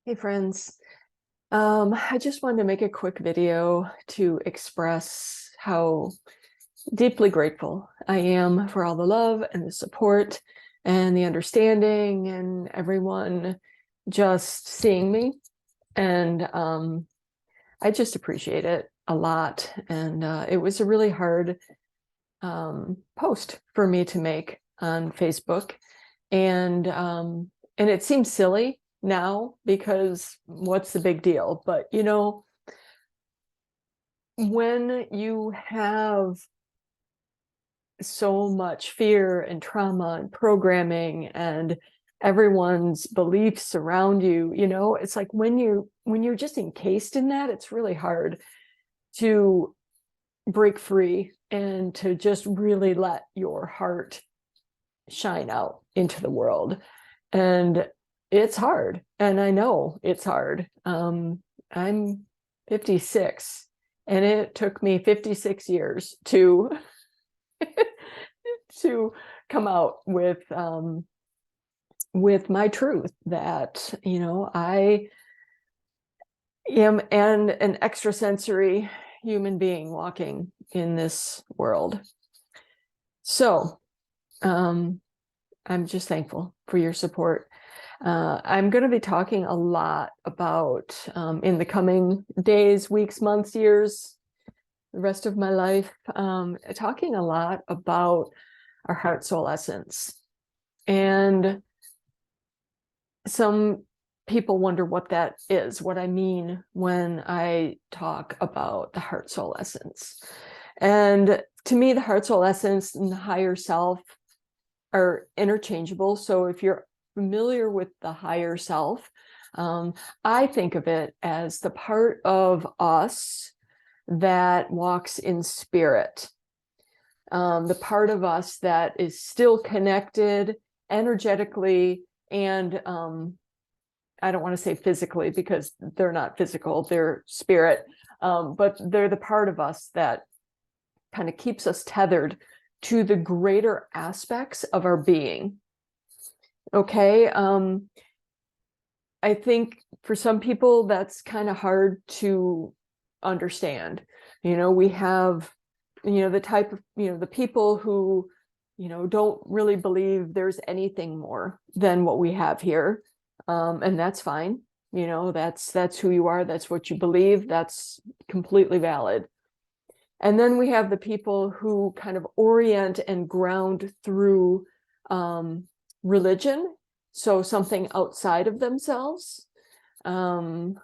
Hey friends, I just wanted to make a quick video to express how deeply grateful I am for all the love and the support and the understanding and everyone just seeing me. And I just appreciate it a lot. And it was a really hard post for me to make on Facebook. And it seems silly now because what's the big deal? But when you have so much fear and trauma and programming and everyone's beliefs around you, it's like when you're just encased in that, it's really hard to break free and to just really let your heart shine out into the world. And it's hard, and I know it's hard. I'm 56, and it took me 56 years to to come out with my truth that I am an extrasensory human being walking in this world. So I'm just thankful for your support. I'm going to be talking a lot about, in the coming days, weeks, months, years, the rest of my life, talking a lot about our heart soul essence. And some people wonder what that is, what I mean when I talk about the heart soul essence. And to me, the heart soul essence and the higher self are interchangeable. So if you're familiar with the higher self, I think of it as the part of us that walks in spirit, the part of us that is still connected energetically and I don't want to say physically because they're not physical, they're spirit, but they're the part of us that kind of keeps us tethered to the greater aspects of our being. Okay. I think for some people that's kind of hard to understand. We have, the type of, the people who, don't really believe there's anything more than what we have here. And that's fine. That's who you are. That's what you believe. That's completely valid. And then we have the people who kind of orient and ground through religion, so something outside of themselves. And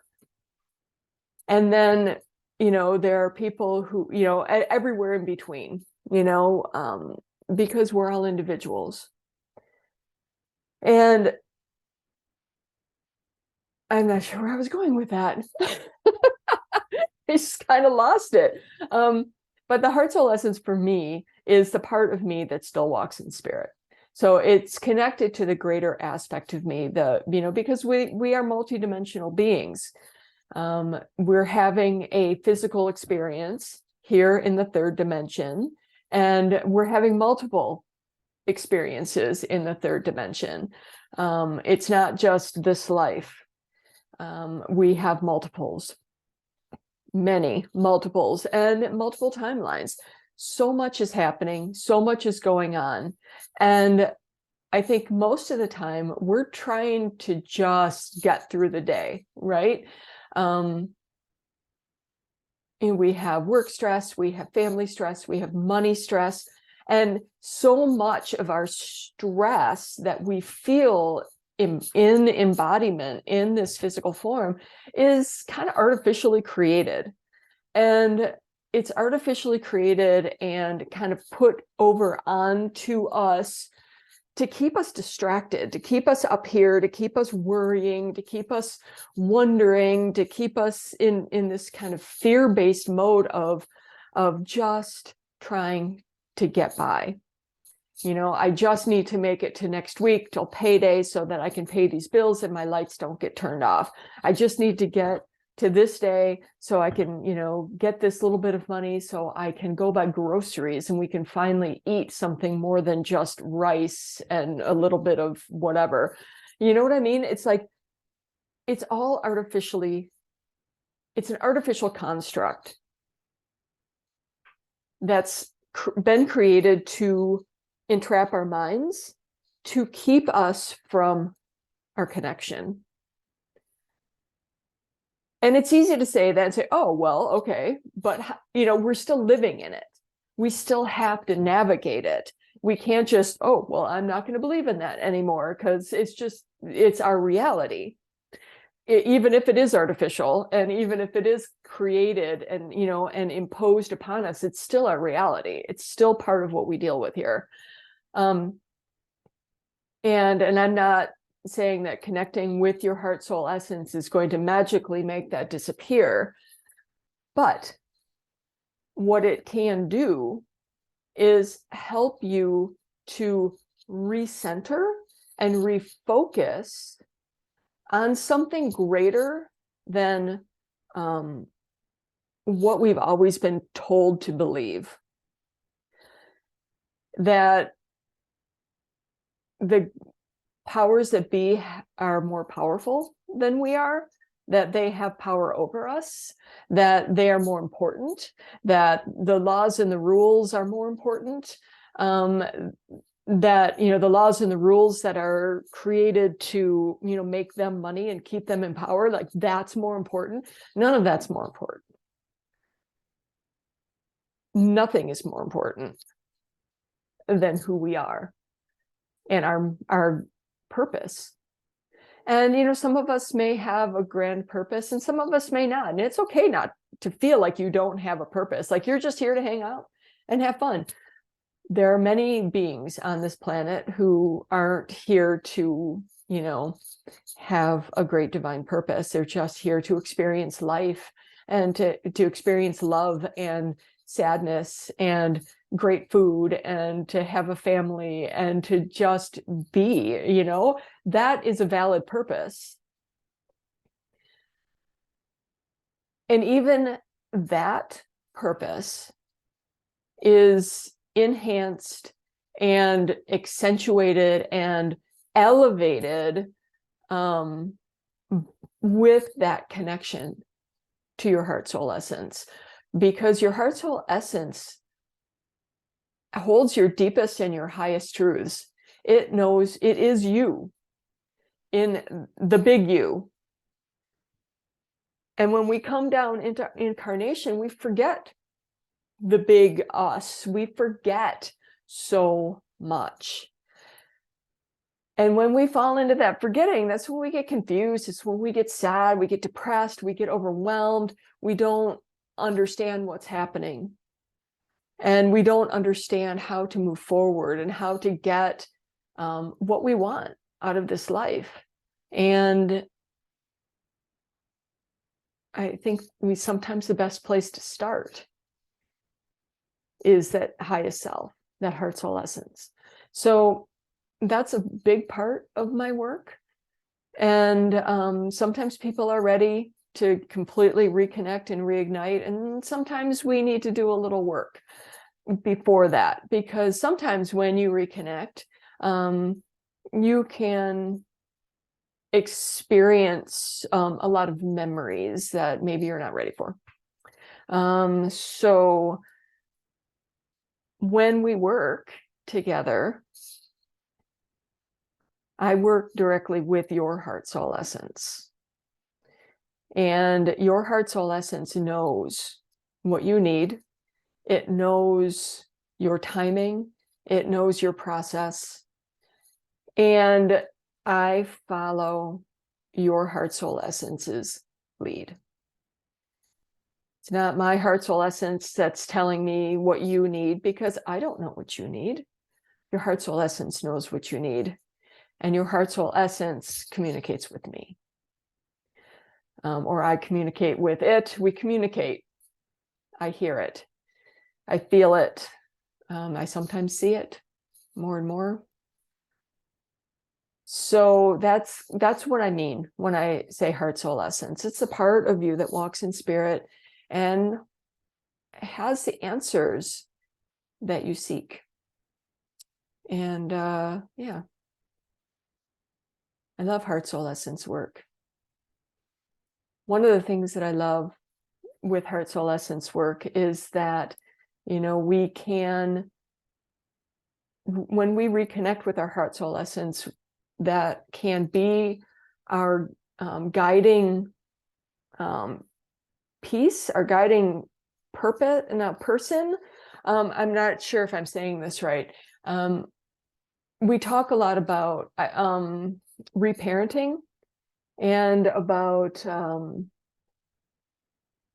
then, there are people who, everywhere in between, because we're all individuals. And I'm not sure where I was going with that. I just kind of lost it. But the heart soul essence for me is the part of me that still walks in spirit. So it's connected to the greater aspect of me, because we are multidimensional beings. We're having a physical experience here in the third dimension, and we're having multiple experiences in the third dimension. It's not just this life. We have multiples. Many multiples and multiple timelines. So much is happening, so much is going on. And I think most of the time we're trying to just get through the day, right? And we have work stress, we have family stress, we have money stress, and so much of our stress that we feel in embodiment in this physical form is kind of artificially created. And it's artificially created and kind of put over onto us to keep us distracted, to keep us up here, to keep us worrying, to keep us wondering, to keep us in this kind of fear-based mode of just trying to get by. I just need to make it to next week till payday so that I can pay these bills and my lights don't get turned off. I just need to get to this day so I can, get this little bit of money so I can go buy groceries and we can finally eat something more than just rice and a little bit of whatever. You know what I mean? It's like it's all artificially, it's an artificial construct that's been created to entrap our minds, to keep us from our connection. And it's easy to say that and say, oh, well, okay, but we're still living in it. We still have to navigate it. We can't just, oh, well, I'm not going to believe in that anymore, because it's our reality. Even if it is artificial, and even if it is created and and imposed upon us, it's still our reality. It's still part of what we deal with here. And I'm not saying that connecting with your heart soul essence is going to magically make that disappear, but what it can do is help you to recenter and refocus on something greater than what we've always been told to believe. That the powers that be are more powerful than we are, that they have power over us, that they are more important, that the laws and the rules are more important, that the laws and the rules that are created to make them money and keep them in power, like that's more important. None of that's more important. Nothing is more important than who we are and our purpose. And some of us may have a grand purpose and some of us may not, and it's okay not to feel like you don't have a purpose, like you're just here to hang out and have fun. There are many beings on this planet who aren't here to have a great divine purpose. They're just here to experience life and to experience love and sadness and great food and to have a family and to just be, that is a valid purpose. And even that purpose is enhanced and accentuated and elevated with that connection to your heart soul essence, because your heart soul essence holds your deepest and your highest truths. It knows it is you in the big you. And when we come down into incarnation, we forget the big us. We forget so much. And when we fall into that forgetting, that's when we get confused. It's when we get sad, we get depressed, we get overwhelmed. We don't understand what's happening. And we don't understand how to move forward and how to get what we want out of this life. And I think sometimes the best place to start is that highest self, that heart soul essence. So that's a big part of my work. And sometimes people are ready to completely reconnect and reignite. And sometimes we need to do a little work before that, because sometimes when you reconnect, you can experience a lot of memories that maybe you're not ready for. So when we work together, I work directly with your heart soul essence. And your heart soul essence knows what you need. It knows your timing. It knows your process. And I follow your heart soul essence's lead. It's not my heart soul essence that's telling me what you need, because I don't know what you need. Your heart soul essence knows what you need. And your heart soul essence communicates with me. Or I communicate with it. We communicate. I hear it. I feel it. I sometimes see it more and more. So that's what I mean when I say heart soul essence. It's a part of you that walks in spirit and has the answers that you seek. And yeah, I love heart soul essence work. one of the things that I love with HeartSoul Essence work is that, we can, when we reconnect with our HeartSoul Essence, that can be our guiding piece, our guiding purpose, not person. I'm not sure if I'm saying this right. We talk a lot about reparenting and about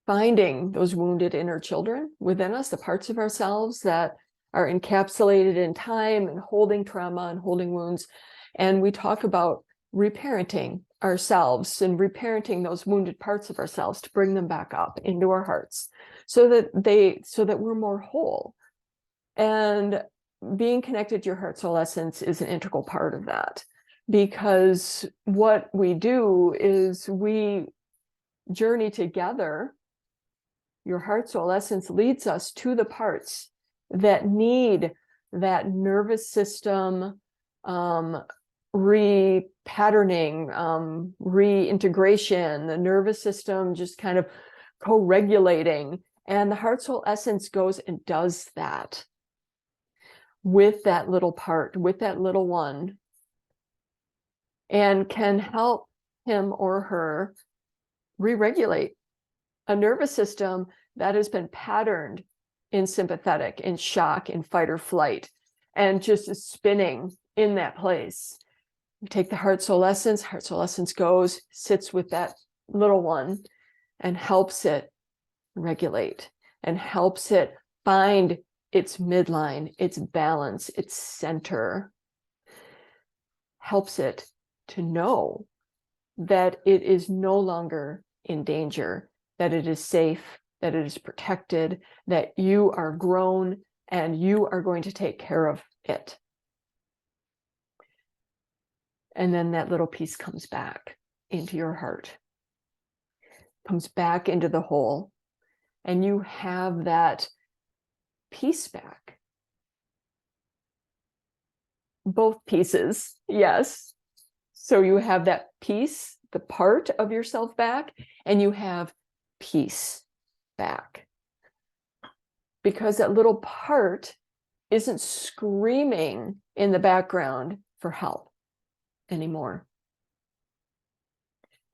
finding those wounded inner children within us, the parts of ourselves that are encapsulated in time and holding trauma and holding wounds. And we talk about reparenting ourselves and reparenting those wounded parts of ourselves to bring them back up into our hearts so that we're more whole. And being connected to your heart soul essence is an integral part of that, because what we do is we journey together. Your heart soul essence leads us to the parts that need that nervous system repatterning, reintegration, the nervous system just kind of co-regulating. And the heart soul essence goes and does that with that little part, with that little one, and can help him or her re-regulate a nervous system that has been patterned in sympathetic, in shock, in fight or flight, and just is spinning in that place. You take the heart soul essence goes, sits with that little one and helps it regulate and helps it find its midline, its balance, its center, helps it to know that it is no longer in danger, that it is safe, that it is protected, that you are grown and you are going to take care of it. And then that little piece comes back into your heart, comes back into the whole, and you have that piece back. Both pieces, yes. So you have that piece, the part of yourself back, and you have peace back. Because that little part isn't screaming in the background for help anymore.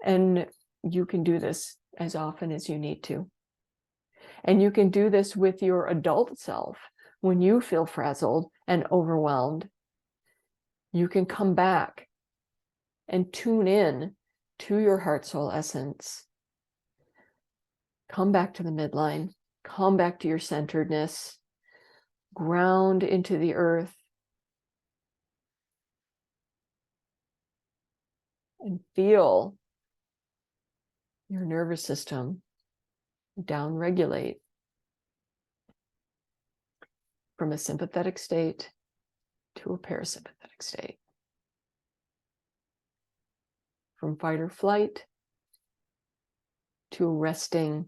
And you can do this as often as you need to. And you can do this with your adult self when you feel frazzled and overwhelmed. You can come back and tune in to your heart soul essence. Come back to the midline, come back to your centeredness, ground into the earth, and feel your nervous system downregulate from a sympathetic state to a parasympathetic state, from fight or flight to resting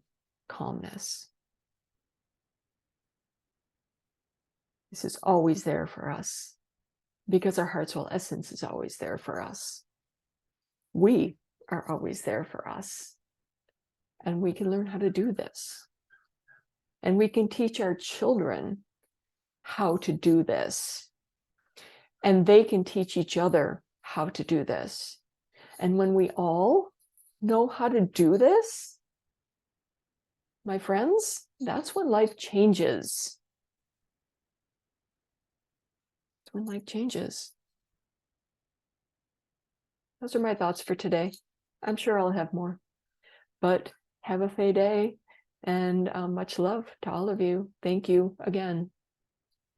calmness. This is always there for us because our heart soul essence is always there for us. We are always there for us. And we can learn how to do this. And we can teach our children how to do this. And they can teach each other how to do this. And when we all know how to do this, my friends, that's when life changes. That's when life changes. Those are my thoughts for today. I'm sure I'll have more. But have a fay day, and much love to all of you. Thank you again.